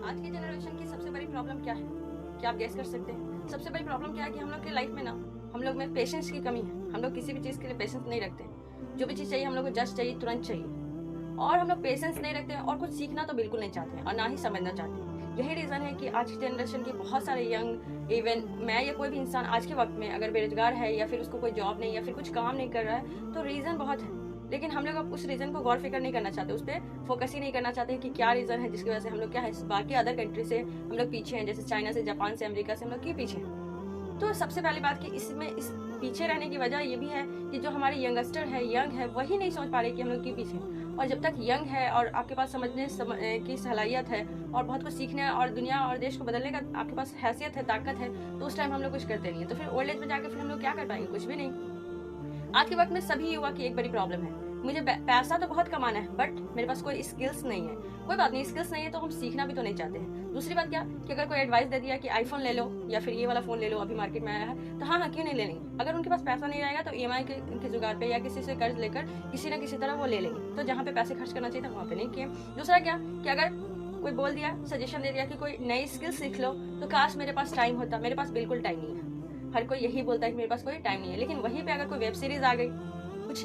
आज की जनरेशन की सबसे बड़ी प्रॉब्लम क्या है? क्या आप गेस कर सकते हैं? सबसे बड़ी प्रॉब्लम क्या है कि हम लोग की लाइफ में ना, हम लोग में पेशेंस की कमी है। हम लोग किसी भी चीज़ के लिए पेशेंस नहीं रखते। जो भी चीज़ चाहिए हम लोग को जस्ट चाहिए, तुरंत चाहिए। और हम लोग पेशेंस नहीं रखते और कुछ सीखना तो बिल्कुल नहीं चाहते और ना ही समझना चाहते। यही रीज़न है कि आज की जनरेशन के बहुत सारे यंग, इवन मैं या कोई भी इंसान आज के वक्त में अगर बेरोजगार है या फिर उसको कोई जॉब नहीं या फिर कुछ काम नहीं कर रहा है, तो रीज़न बहुत है। लेकिन हम लोग अब उस रीज़न को गौर फिक्र नहीं करना चाहते, उस पर फोकस ही नहीं करना चाहते कि क्या रीज़न है जिसकी वजह से हम लोग क्या है बाकी अदर कंट्री से हम लोग पीछे हैं। जैसे चाइना से, जापान से, अमेरिका से हम लोग क्यों पीछे हैं? तो सबसे पहली बात कि इसमें इस पीछे रहने की वजह ये भी है कि जो हमारे यंगस्टर है, यंग है, वही नहीं समझ पा रहे कि हम लोग क्यों पीछे हैं। और जब तक यंग है और आपके पास समझने की सलाहियत है और बहुत कुछ सीखने और दुनिया और देश को बदलने का आपके पास हैसियत है, ताकत है, तो उस टाइम हम लोग कुछ करते नहीं है। तो फिर ओल्ड एज में जाकर फिर हम लोग क्या कर पाएंगे? कुछ भी नहीं। आज के वक्त में सभी युवा की एक बड़ी प्रॉब्लम है, मुझे पैसा तो बहुत कमाना है बट मेरे पास कोई स्किल्स नहीं है। कोई बात नहीं, स्किल्स नहीं है तो हम सीखना भी तो नहीं चाहते हैं। दूसरी बात क्या कि अगर कोई एडवाइस दे दिया कि आईफोन ले लो या फिर ये वाला फोन ले लो, अभी मार्केट में आया है, तो हाँ हाँ क्यों नहीं ले लेंगे। अगर उनके पास पैसा नहीं रहेगा तो ईएमआई के जुगाड़ पे या किसी से कर्ज लेकर किसी ना किसी तरह वो ले लेंगे। तो जहाँ पे पैसे खर्च करना चाहिए था वहाँ पे नहीं किए। दूसरा क्या कि अगर कोई बोल दिया, सजेशन दे दिया कि कोई नई स्किल सीख लो, तो काश मेरे पास टाइम होता। मेरे पास बिल्कुल टाइम नहीं है। हर कोई यही बोलता है कि मेरे पास कोई टाइम नहीं है। लेकिन वहीं पे अगर कोई वेब सीरीज आ गई, कुछ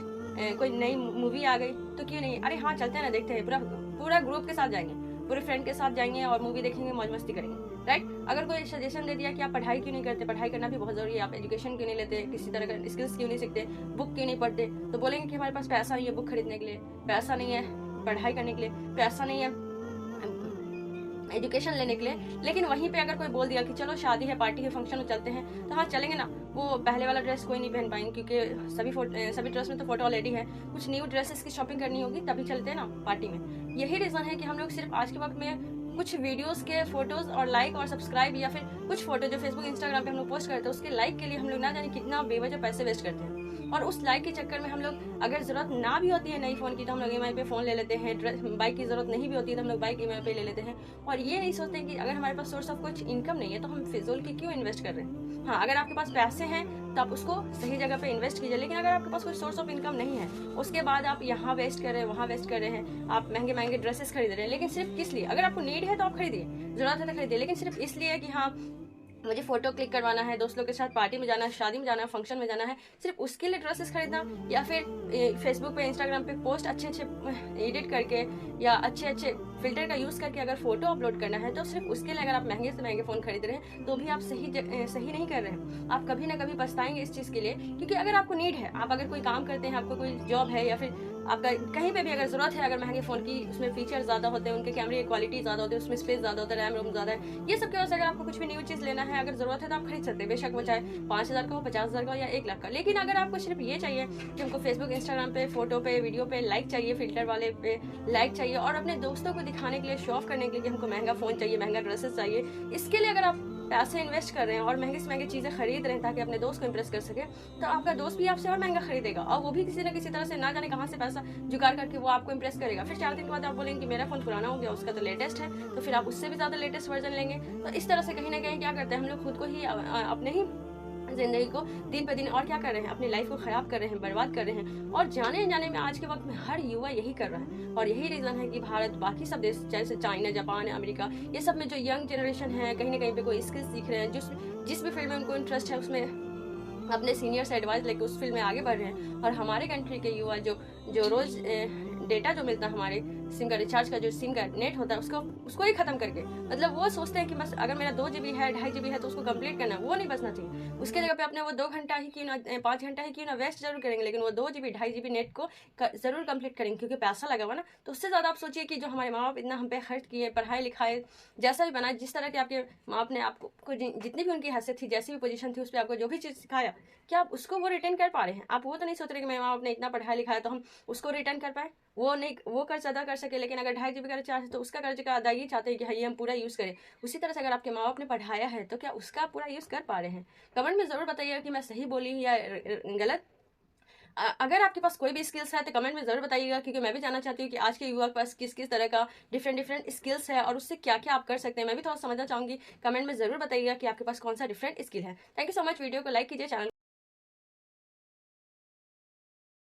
कोई नई मूवी आ गई, तो क्यों नहीं, अरे हाँ चलते हैं ना, देखते हैं। पूरा पूरा ग्रुप के साथ जाएंगे, पूरे फ्रेंड के साथ जाएंगे और मूवी देखेंगे, मौज मस्ती करेंगे, राइट। अगर कोई सजेशन दे दिया कि आप पढ़ाई क्यों नहीं करते, पढ़ाई करना भी बहुत जरूरी है, आप एजुकेशन क्यों नहीं लेते, किसी तरह का स्किल्स क्यों नहीं सीखते, बुक क्यों नहीं पढ़ते, तो बोलेंगे कि हमारे पास पैसा नहीं है बुक खरीदने के लिए, पैसा नहीं है पढ़ाई करने के लिए, पैसा नहीं है एजुकेशन लेने के लिए। लेकिन वहीं पे अगर कोई बोल दिया कि चलो शादी है, पार्टी है, फंक्शन में चलते हैं, तो हाँ चलेंगे ना। वो पहले वाला ड्रेस कोई नहीं पहन पाएंगे क्योंकि सभी ड्रेस में तो फोटो ऑलरेडी है। कुछ न्यू ड्रेसेस की शॉपिंग करनी होगी तभी चलते हैं ना पार्टी में। यही रीजन है कि हम लोग सिर्फ आज के वक्त में कुछ वीडियोस के फोटोज और लाइक और सब्सक्राइब या फिर कुछ फोटो जो फेसबुक इंस्टाग्राम पे हम लोग पोस्ट करते हैं उसके लाइक के लिए हम लोग ना जाने कितना बेवजह पैसे वेस्ट करते हैं। और उस लाइक के चक्कर में हम लोग अगर जरूरत ना भी होती है नई फोन की तो हम लोग ईएमआई पे फोन ले लेते हैं, बाइक की जरूरत नहीं भी होती है तो हम लोग बाइक ईएमआई पे ले लेते हैं। और ये नहीं सोचते कि अगर हमारे पास सोर्स ऑफ कुछ इनकम नहीं है तो हम फिजूल की क्यों इन्वेस्ट कर रहे हैं। हाँ, अगर आपके पास पैसे हैं तो आप उसको सही जगह पे इन्वेस्ट कीजिए। लेकिन अगर आपके पास कोई सोर्स ऑफ इनकम नहीं है, उसके बाद आप यहाँ वेस्ट कर रहे हैं, वहाँ वेस्ट कर रहे हैं, आप महंगे महंगे ड्रेसेस खरीद रहे हैं, लेकिन सिर्फ किस लिए? अगर आपको नीड है तो आप खरीदिए, जरूरत है तो खरीदिए, लेकिन सिर्फ इसलिए कि हाँ मुझे फोटो क्लिक करवाना है, दोस्त लोग के साथ पार्टी में जाना है, शादी में जाना है, फंक्शन में जाना है, सिर्फ उसके लिए ड्रेसेस खरीदना, या फिर फेसबुक पे, इंस्टाग्राम पे पोस्ट अच्छे अच्छे एडिट करके या अच्छे अच्छे फिल्टर का यूज़ करके अगर फोटो अपलोड करना है, तो सिर्फ उसके लिए अगर आप महंगे से महंगे फ़ोन खरीद रहे हैं तो भी आप सही नहीं कर रहे हैं। आप कभी ना कभी पछताएंगे इस चीज़ के लिए, क्योंकि अगर आपको नीड है, आप अगर कोई काम करते हैं, आपको कोई जॉब है या फिर आपका कहीं पे भी अगर जरूरत है, अगर महंगे फ़ोन की, उसमें फीचर ज़्यादा होते हैं, उनके कैमरे की क्वालिटी ज़्यादा होती है, उसमें स्पेस ज़्यादा होता है, रैम रोम ज़्यादा है, ये सब की वजह से अगर आपको कुछ भी न्यू चीज़ लेना है, अगर जरूरत है तो आप खरीद सकते हैं। बेशक वो चाहे 5,000 का हो, 50,000 का हो या 1 लाख का। लेकिन अगर आपको सिर्फ ये चाहिए कि हमको फेसबुक इंस्टाग्राम पे फोटो पे वीडियो पे लाइक चाहिए, फिल्टर वाले पे लाइक चाहिए, और अपने दोस्तों को दिखाने के लिए, शो ऑफ करने के लिए कि हमको महंगा फ़ोन चाहिए, महंगा ड्रेसेस चाहिए, इसके लिए अगर आप पैसे इन्वेस्ट कर रहे हैं और महंगे से महंगी चीज़ें खरीद रहे हैं ताकि अपने दोस्त को इम्प्रेस कर सके, तो आपका दोस्त भी आपसे और महंगा खरीदेगा और वो भी किसी न किसी तरह से ना जाने कहाँ से पैसा जुगाड़ करके वो आपको इम्प्रेस करेगा। फिर 4 दिन के बाद आप बोलेंगे कि मेरा फ़ोन पुराना हो गया, उसका तो लेटेस्ट है, तो फिर आप उससे भी ज़्यादा लेटेस्ट वर्जन लेंगे। तो इस तरह से कहीं ना कहीं क्या करते हैं हम लोग, खुद को ही अपने ही जिंदगी को दिन पर दिन और क्या कर रहे हैं, अपनी लाइफ को खराब कर रहे हैं, बर्बाद कर रहे हैं। और जाने जाने में आज के वक्त में हर युवा यही कर रहा है। और यही रीज़न है कि भारत, बाकी सब देश जैसे चाइना, जापान, अमेरिका, ये सब में जो यंग जनरेशन है कहीं ना कहीं पे कोई स्किल्स सीख रहे हैं, जिस भी फील्ड में उनको इंटरेस्ट है उसमें अपने सीनियर से एडवाइस लेकर उस फील्ड में आगे बढ़ रहे हैं। और हमारे कंट्री के युवा जो रोज डेटा जो मिलता है, हमारे सिम का रिचार्ज का जो सिम का नेट होता है, उसको ही खत्म करके, मतलब वो सोचते हैं कि बस अगर मेरा 2 GB है, 2.5 GB है तो उसको कंप्लीट करना है, वो नहीं बचना चाहिए। उसके जगह पे अपने वो 2 घंटा ही क्यों ना, 5 घंटा ही क्यों ना वेस्ट जरूर करेंगे, लेकिन वो 2 GB 2.5 GB नेट को जरूर कंप्लीट करेंगे, क्योंकि पैसा लगा हुआ ना। तो उससे ज़्यादा आप सोचिए कि जो हमारे माँ बाप इतना हम पे खर्च किए, पढ़ाई लिखाई जैसा भी बनाए, जिस तरह के आपके माँ बाप ने आपको जितनी भी उनकी हैसियत थी, जैसी भी पोजीशन थी, उस पर आपको जो भी चीज़ सिखाया, क्या आप उसको वो रिटर्न कर पा रहे हैं? आप वो तो नहीं सोच रहे कि मेरे माँ बाप ने इतना पढ़ाया लिखाया तो हम उसको रिटर्न कर पाए, वो नहीं, वो कर्ज अदा कर सके। लेकिन अगर 2.5 GB का रिचार्ज है तो उसका कर्ज का अदायगी चाहते हैं कि हाँ ये हम पूरा यूज़ करें। उसी तरह से अगर आपके माँ बाप ने पढ़ाया है तो क्या उसका पूरा यूज़ कर पा रहे हैं? कमेंट में ज़रूर बताइएगा कि मैं सही बोली या गलत। अगर आपके पास कोई भी स्किल्स है तो कमेंट में ज़रूर बताइएगा, क्योंकि मैं भी जानना चाहती हूँ कि आज के युवा के पास किस किस तरह का डिफरेंट स्किल्स है और उससे क्या क्या आप कर सकते हैं। मैं भी थोड़ा समझना चाहूँगी। कमेंट में ज़रूर बताइएगा कि आपके पास कौन सा डिफरेंट स्किल है। Thank you so much. Video को लाइक कीजिए, चैनल